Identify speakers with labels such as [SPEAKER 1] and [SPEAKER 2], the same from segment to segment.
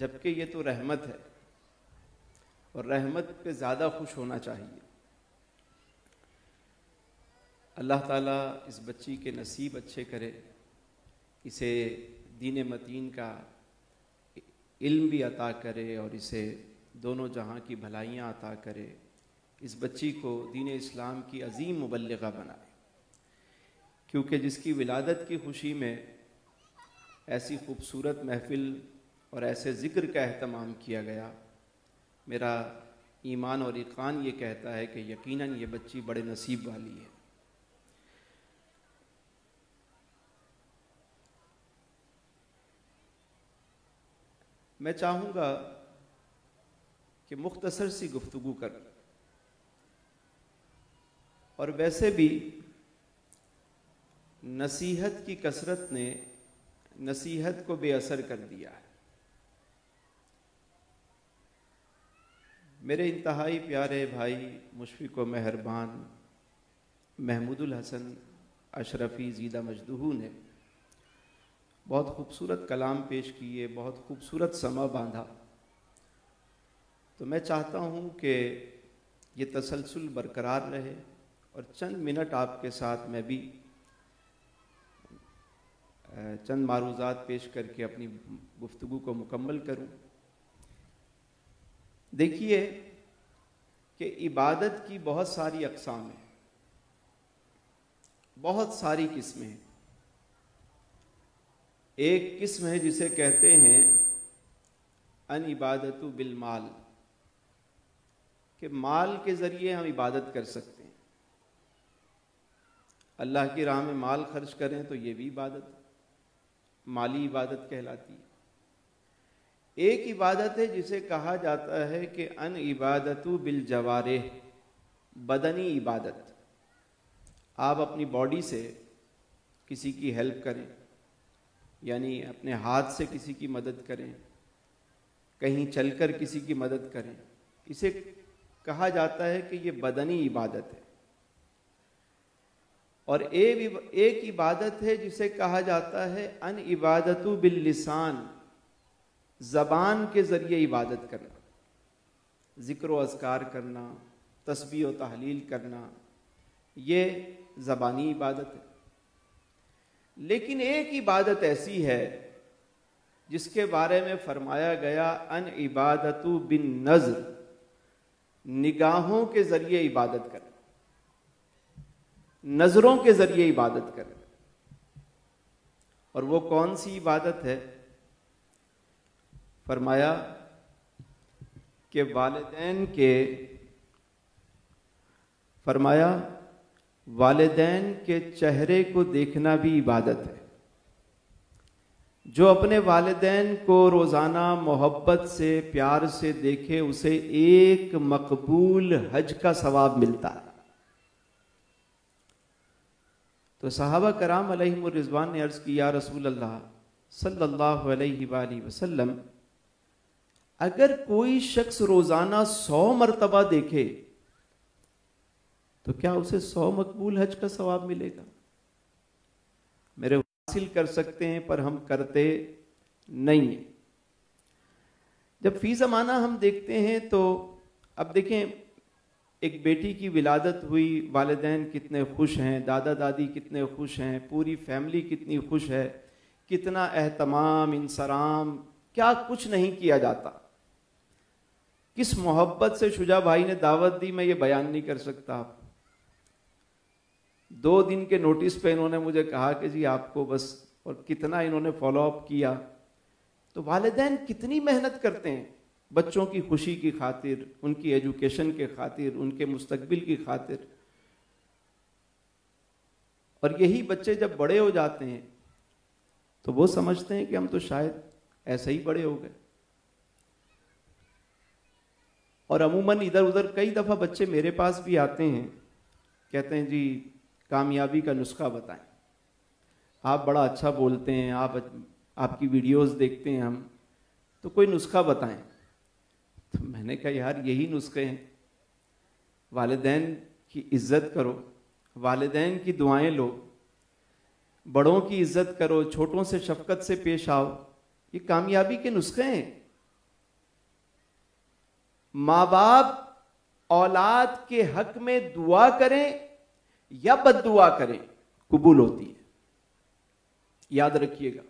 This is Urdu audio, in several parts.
[SPEAKER 1] جبکہ یہ تو رحمت ہے، اور رحمت پہ زیادہ خوش ہونا چاہیے۔ اللہ تعالیٰ اس بچی کے نصیب اچھے کرے، اسے دین متین کا علم بھی عطا کرے اور اسے دونوں جہاں کی بھلائیاں عطا کرے، اس بچی کو دین اسلام کی عظیم مبلغہ بنائے، کیونکہ جس کی ولادت کی خوشی میں ایسی خوبصورت محفل اور ایسے ذکر کا اہتمام کیا گیا، میرا ایمان اور یقین یہ کہتا ہے کہ یقیناً یہ بچی بڑے نصیب والی ہے۔ میں چاہوں گا کہ مختصر سی گفتگو کر، اور ویسے بھی نصیحت کی کثرت نے نصیحت کو بے اثر کر دیا ہے۔ میرے انتہائی پیارے بھائی مشفق و مہربان محمود الحسن اشرفی زیدہ مجدہو نے بہت خوبصورت کلام پیش کیے، بہت خوبصورت سما باندھا، تو میں چاہتا ہوں کہ یہ تسلسل برقرار رہے اور چند منٹ آپ کے ساتھ میں بھی چند معروضات پیش کر کے اپنی گفتگو کو مکمل کروں۔ دیکھیے کہ عبادت کی بہت ساری اقسام ہیں، بہت ساری قسمیں ہیں۔ ایک قسم ہے جسے کہتے ہیں ان عبادت بالمال، کہ مال کے ذریعے ہم عبادت کر سکتے ہیں، اللہ کی راہ میں مال خرچ کریں تو یہ بھی عبادت، مالی عبادت کہلاتی ہے۔ ایک عبادت ہے جسے کہا جاتا ہے کہ ان عبادت بالجوارح، بدنی عبادت، آپ اپنی باڈی سے کسی کی ہیلپ کریں، یعنی اپنے ہاتھ سے کسی کی مدد کریں، کہیں چل کر کسی کی مدد کریں، اسے کہا جاتا ہے کہ یہ بدنی عبادت ہے۔ اور ایک عبادت ہے جسے کہا جاتا ہے ان عبادت باللسان، زبان کے ذریعے عبادت کرنا، ذکر و اذکار کرنا، تسبیح و تحلیل کرنا، یہ زبانی عبادت ہے۔ لیکن ایک عبادت ایسی ہے جس کے بارے میں فرمایا گیا ان عبادت بالنظر، نگاہوں کے ذریعے عبادت کرنا، نظروں کے ذریعے عبادت کرنا۔ اور وہ کون سی عبادت ہے؟ فرمایا کہ والدین کے چہرے کو دیکھنا بھی عبادت ہے۔ جو اپنے والدین کو روزانہ محبت سے پیار سے دیکھے اسے ایک مقبول حج کا ثواب ملتا ہے۔ تو صحابہ کرام علیہم الرضوان نے عرض کی یا رسول اللہ صلی اللہ علیہ وآلہ وسلم، اگر کوئی شخص روزانہ 100 مرتبہ دیکھے تو کیا اسے 100 مقبول حج کا ثواب ملے گا؟ میرے حاصل کر سکتے ہیں پر ہم کرتے نہیں ہیں۔ جب فی زمانہ ہم دیکھتے ہیں تو اب دیکھیں، ایک بیٹی کی ولادت ہوئی، والدین کتنے خوش ہیں، دادا دادی کتنے خوش ہیں، پوری فیملی کتنی خوش ہے، کتنا اہتمام انصرام، کیا کچھ نہیں کیا جاتا، کس محبت سے شجاع بھائی نے دعوت دی میں یہ بیان نہیں کر سکتا۔ آپ 2 دن کے نوٹس پہ انہوں نے مجھے کہا کہ جی آپ کو بس، اور کتنا انہوں نے فالو اپ کیا۔ تو والدین کتنی محنت کرتے ہیں بچوں کی خوشی کی خاطر، ان کی ایجوکیشن کے خاطر، ان کے مستقبل کی خاطر۔ اور یہی بچے جب بڑے ہو جاتے ہیں تو وہ سمجھتے ہیں کہ ہم تو شاید ایسے ہی بڑے ہو گئے۔ اور عموماً ادھر ادھر کئی دفعہ بچے میرے پاس بھی آتے ہیں، کہتے ہیں جی کامیابی کا نسخہ بتائیں، آپ بڑا اچھا بولتے ہیں، آپ کی ویڈیوز دیکھتے ہیں ہم، تو کوئی نسخہ بتائیں۔ تو میں نے کہا یار یہی نسخے ہیں، والدین کی عزت کرو، والدین کی دعائیں لو، بڑوں کی عزت کرو، چھوٹوں سے شفقت سے پیش آؤ، یہ کامیابی کے نسخے ہیں۔ ماں باپ اولاد کے حق میں دعا کریں یا بد دعا کریں قبول ہوتی ہے. یاد رکھیے گا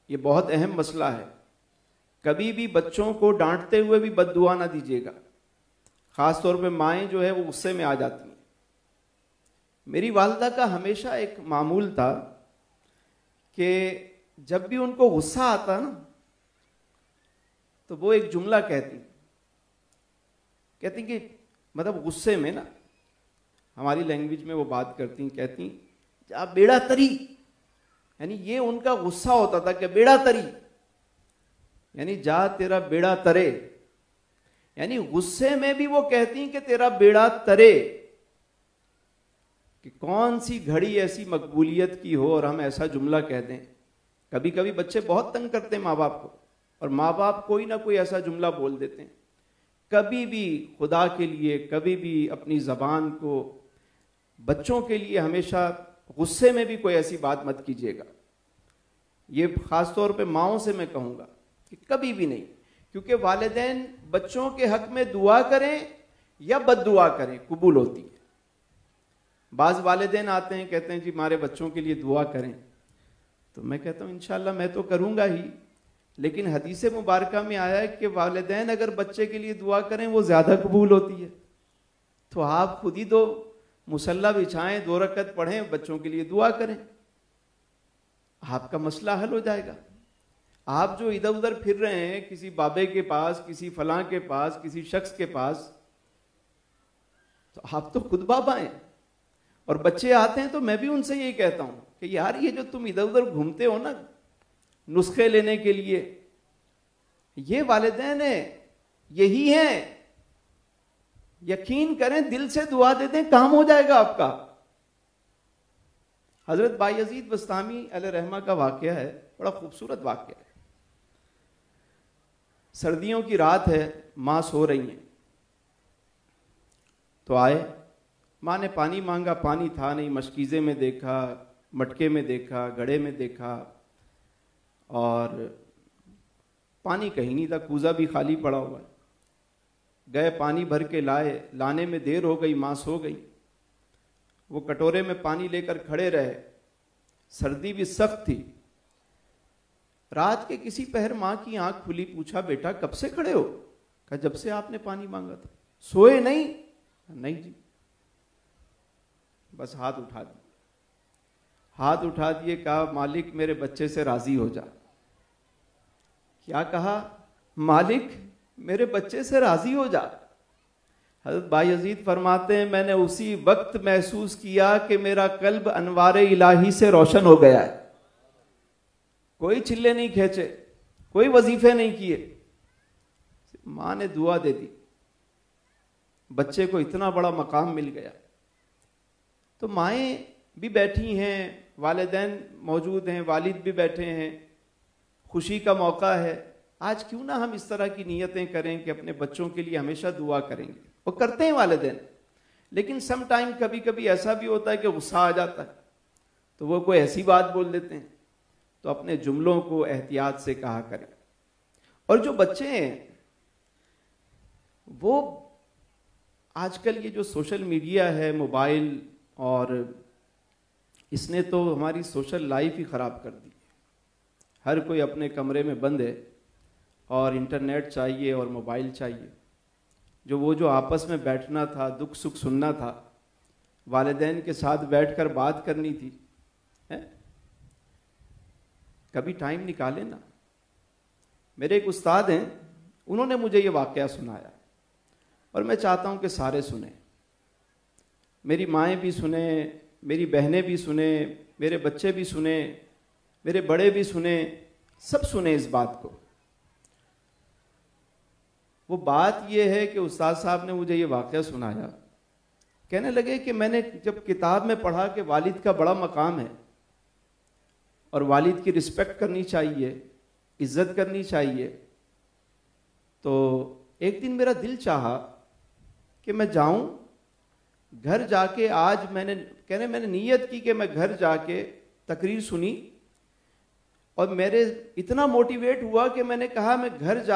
[SPEAKER 1] یہ بہت اہم مسئلہ ہے. کبھی بھی بچوں کو ڈانٹتے ہوئے بھی بد دعا نہ دیجیے گا. خاص طور پہ مائیں جو ہے وہ غصے میں آ جاتی ہیں. میری والدہ کا ہمیشہ ایک معمول تھا کہ جب بھی ان کو غصہ آتا نا تو وہ ایک جملہ کہتی کہ مطلب غصے میں نا ہماری لینگویج میں وہ بات کہتی جا بیڑا تری، یعنی یہ ان کا غصہ ہوتا تھا کہ بیڑا تری یعنی جا تیرا بیڑا ترے، یعنی غصے میں بھی وہ کہتی کہ تیرا بیڑا ترے. کہ کون سی گھڑی ایسی مقبولیت کی ہو اور ہم ایسا جملہ کہہ دیں. کبھی کبھی بچے بہت تنگ کرتے ہیں ماں باپ کو، اور ماں باپ کوئی نہ کوئی ایسا جملہ بول دیتے ہیں. کبھی بھی خدا کے لیے کبھی بھی اپنی زبان کو بچوں کے لیے ہمیشہ غصے میں بھی کوئی ایسی بات مت کیجیے گا. یہ خاص طور پہ ماؤں سے میں کہوں گا کہ کبھی بھی نہیں، کیونکہ والدین بچوں کے حق میں دعا کریں یا بد دعا کریں قبول ہوتی ہے. بعض والدین آتے ہیں کہتے ہیں جی ہمارے بچوں کے لیے دعا کریں، تو میں کہتا ہوں انشاءاللہ میں تو کروں گا ہی، لیکن حدیث مبارکہ میں آیا ہے کہ والدین اگر بچے کے لیے دعا کریں وہ زیادہ قبول ہوتی ہے. تو آپ خود ہی 2 مصلی بچھائیں، 2 رکعت پڑھیں، بچوں کے لیے دعا کریں، آپ کا مسئلہ حل ہو جائے گا. آپ جو ادھر ادھر پھر رہے ہیں کسی بابے کے پاس، کسی فلاں کے پاس، کسی شخص کے پاس، تو آپ تو خود بابا ہیں. اور بچے آتے ہیں تو میں بھی ان سے یہی کہتا ہوں کہ یار یہ جو تم ادھر ادھر گھومتے ہو نا نسخے لینے کے لیے، یہ والدین ہیں، یہی ہیں، یقین کریں دل سے دعا دے دیں کام ہو جائے گا آپ کا. حضرت بایزید بسطامی علیہ رحمہ کا واقعہ ہے، بڑا خوبصورت واقعہ ہے. سردیوں کی رات ہے، ماں سو رہی ہیں، تو آئے، ماں نے پانی مانگا، پانی تھا نہیں، مشکیزے میں دیکھا، مٹکے میں دیکھا، گڑھے میں دیکھا، اور پانی کہیں نہیں تھا، کوزہ بھی خالی پڑا ہوا ہے. گئے پانی بھر کے لائے، لانے میں دیر ہو گئی، ماں سو گئی. وہ کٹورے میں پانی لے کر کھڑے رہے، سردی بھی سخت تھی. رات کے کسی پہر ماں کی آنکھ کھلی، پوچھا بیٹا کب سے کھڑے ہو؟ کہا جب سے آپ نے پانی مانگا تھا. سوئے نہیں؟ نہیں جی. بس ہاتھ اٹھا دیے، کہا مالک میرے بچے سے راضی ہو جا. کیا کہا؟ مالک میرے بچے سے راضی ہو جا. حضرت بایزید فرماتے ہیں میں نے اسی وقت محسوس کیا کہ میرا قلب انوار الہی سے روشن ہو گیا ہے. کوئی چلے نہیں کھینچے، کوئی وظیفے نہیں کیے، ماں نے دعا دے دی، بچے کو اتنا بڑا مقام مل گیا. تو مائیں بھی بیٹھی ہیں، والدین موجود ہیں، والد بھی بیٹھے ہیں، خوشی کا موقع ہے. آج کیوں نہ ہم اس طرح کی نیتیں کریں کہ اپنے بچوں کے لیے ہمیشہ دعا کریں گے. وہ کرتے ہیں والدین، لیکن سم ٹائم کبھی کبھی ایسا بھی ہوتا ہے کہ غصہ آ جاتا ہے تو وہ کوئی ایسی بات بول دیتے ہیں. تو اپنے جملوں کو احتیاط سے کہا کریں. اور جو بچے ہیں وہ آج کل یہ جو سوشل میڈیا ہے، موبائل، اور اس نے تو ہماری سوشل لائف ہی خراب کر دی. ہر کوئی اپنے کمرے میں بند ہے اور انٹرنیٹ چاہیے اور موبائل چاہیے. جو آپس میں بیٹھنا تھا، دکھ سکھ سننا تھا، والدین کے ساتھ بیٹھ کر بات کرنی تھی، کبھی ٹائم نکالے نا. میرے ایک استاد ہیں، انہوں نے مجھے یہ واقعہ سنایا اور میں چاہتا ہوں کہ سارے سنیں، میری مائیں بھی سنیں، میری بہنیں بھی سنیں، میرے بچے بھی سنیں، میرے بڑے بھی سنیں، سب سنیں اس بات کو. وہ بات یہ ہے کہ استاد صاحب نے مجھے یہ واقعہ سنایا، کہنے لگے کہ میں نے جب کتاب میں پڑھا کہ والد کا بڑا مقام ہے اور والد کی رسپیکٹ کرنی چاہیے، عزت کرنی چاہیے، تو ایک دن میرا دل چاہا کہ میں جاؤں گھر جا کے. آج میں نے نیت کی کہ میں گھر جا کے تقریر سنی اور میرے اتنا موٹیویٹ ہوا کہ میں نے کہا میں گھر جا